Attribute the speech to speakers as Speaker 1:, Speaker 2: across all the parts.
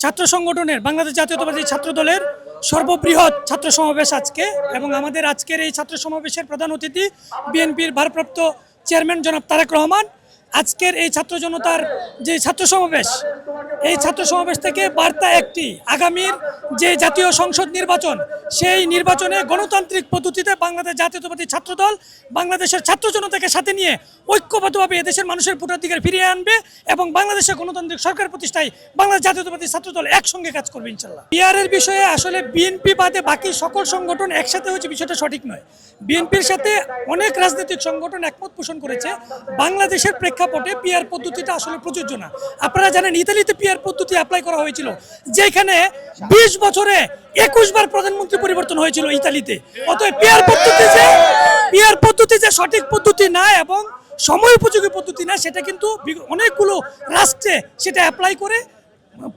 Speaker 1: ছাত্র সংগঠনের বাংলাদেশ জাতীয়তাবাদী ছাত্র দলের সর্ববৃহৎ ছাত্র সমাবেশ আজকে এবং আমাদের আজকের এই ছাত্র সমাবেশের প্রধান অতিথি বিএনপির ভারপ্রাপ্ত চেয়ারম্যান জনাব তারেক রহমান। আজকের এই ছাত্র জনতার যে ছাত্র সমাবেশ, এই ছাত্র সমাবেশ থেকে বার্তা একটি, আগামীর যে জাতীয় সংসদ নির্বাচন, সেই নির্বাচনে গণতান্ত্রিক পদ্ধতিতে বাংলাদেশ জাতীয়তাবাদী ছাত্র দল বাংলাদেশের ছাত্র জনতাকে সাথে নিয়ে ঐক্যবদ্ধভাবে এদেশের মানুষের ভোটাধিকার ফিরিয়ে আনবে এবং বাংলাদেশের গণতান্ত্রিক সরকার প্রতিষ্ঠায় বাংলাদেশ জাতীয়তাবাদী ছাত্র দল একসঙ্গে কাজ করবে ইনশাল্লাহ। বিআরের বিষয়ে আসলে বিএনপি বাদে বাকি সকল সংগঠন একসাথে হচ্ছে বিষয়টা সঠিক নয়। বিএনপির সাথে অনেক রাজনৈতিক সংগঠন একমত পোষণ করেছে বাংলাদেশের প্রেক্ষাপটে পিআর পদ্ধতিটা আসলে প্রযোজ্য না। আপনারা জানেন ইতালিতে পিআর পদ্ধতি অ্যাপ্লাই করা হয়েছিল, যেখানে 20 বছরে 21 বার প্রধানমন্ত্রী পরিবর্তন হয়েছিল ইতালিতে। অতএব পিআর পদ্ধতি যে সঠিক পদ্ধতি না এবং সময় উপযোগী পদ্ধতি না, সেটা কিন্তু অনেকগুলো রাষ্ট্রে সেটা অ্যাপ্লাই করে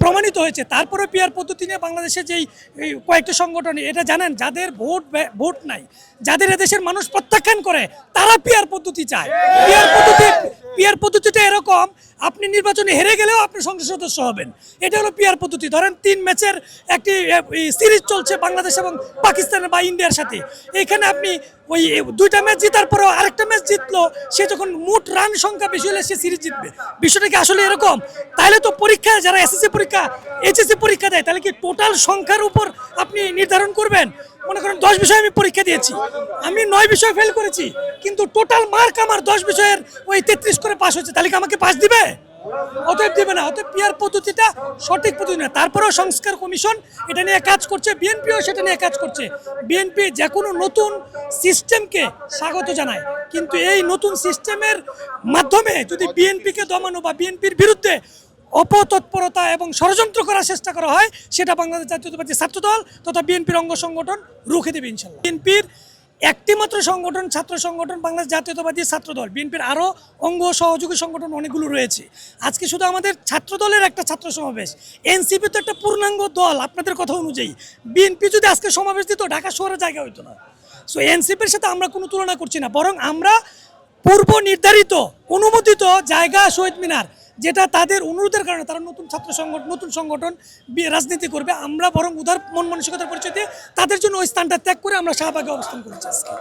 Speaker 1: প্রমাণিত হয়েছে। তারপরে পিআর পদ্ধতি নিয়ে বাংলাদেশে যেই কয়েকটি সংগঠন, এটা জানেন, যাদের ভোট নাই, যাদের এদেশের মানুষ প্রত্যাখ্যান করে, তারা পিআর পদ্ধতি চায়। পিআর পদ্ধতিটা এরকম, আপনি নির্বাচনে হেরে গেলেও আপনি সংসদ সদস্য হবেন, এটা হলো পিআর পদ্ধতি। ধরেন 3 ম্যাচের একটি সিরিজ চলছে বাংলাদেশ এবং পাকিস্তানের বা ইন্ডিয়ার সাথে, এখানে আপনি ওই 2টা ম্যাচ জেতার পরেও আরেকটা ম্যাচ জিতলো, সে যখন মোট রান সংখ্যা বেশি হলে সে সিরিজ জিতবে। বিষয়টা কি আসলে এরকম? তাহলে তো পরীক্ষায় যারা এসএসসি পরীক্ষা, এইচএসসি পরীক্ষা দেয়, তাহলে কি টোটাল সংখ্যার উপর আপনি নির্ধারণ করবেন? মনে করেন 10 বিষয়ে আমি পরীক্ষা দিয়েছি, আমি 9 বিষয় ফেল করেছি, কিন্তু টোটাল মার্ক আমার 10 বিষয়ের ওই 33 করে পাস হচ্ছে, তাহলে কি আমাকে পাস দিবে? অতএব দিবে না। অতএব পিআর পদ্ধতিটা সঠিক পদ্ধতি না। তারপরেও সংস্কার কমিশন এটা নিয়ে কাজ করছে, বিএনপিও সেটা নিয়ে কাজ করছে। বিএনপি যে কোনো নতুন সিস্টেমকে স্বাগত জানায়, কিন্তু এই নতুন সিস্টেমের মাধ্যমে যদি বিএনপিকে দমানো বা বিএনপির বিরুদ্ধে অপতৎপরতা এবং ষড়যন্ত্র করার চেষ্টা করা হয়, সেটা বাংলাদেশ জাতীয়তাবাদী ছাত্র দল তথা বিএনপির অঙ্গ সংগঠন রুখে দেবে ইনশাল্লাহ। বিএনপির একটি মাত্র সংগঠন ছাত্র সংগঠন বাংলাদেশ জাতীয়তাবাদী ছাত্র দল, বিএনপির আরও অঙ্গ সহযোগী সংগঠন অনেকগুলো রয়েছে। আজকে শুধু আমাদের ছাত্র দলের একটা ছাত্র সমাবেশ, এনসিপি তো একটা পূর্ণাঙ্গ দল। আপনাদের কথা অনুযায়ী বিএনপি যদি আজকে সমাবেশ দিত, ঢাকা শহরে জায়গা হইতো না। সো এনসিপির সাথে আমরা কোনো তুলনা করছি না, বরং আমরা পূর্ব নির্ধারিত অনুমোদিত জায়গা শহীদ মিনার, যেটা তাদের অনুরোধের কারণে তারা নতুন সংগঠন রাজনীতি করবে, আমরা বরং উদার মন মানসিকতার পরিচয় দিয়ে তাদের জন্য ওই স্থানটা ত্যাগ করে আমরা শাহবাগে অবস্থান করেছি আজকে।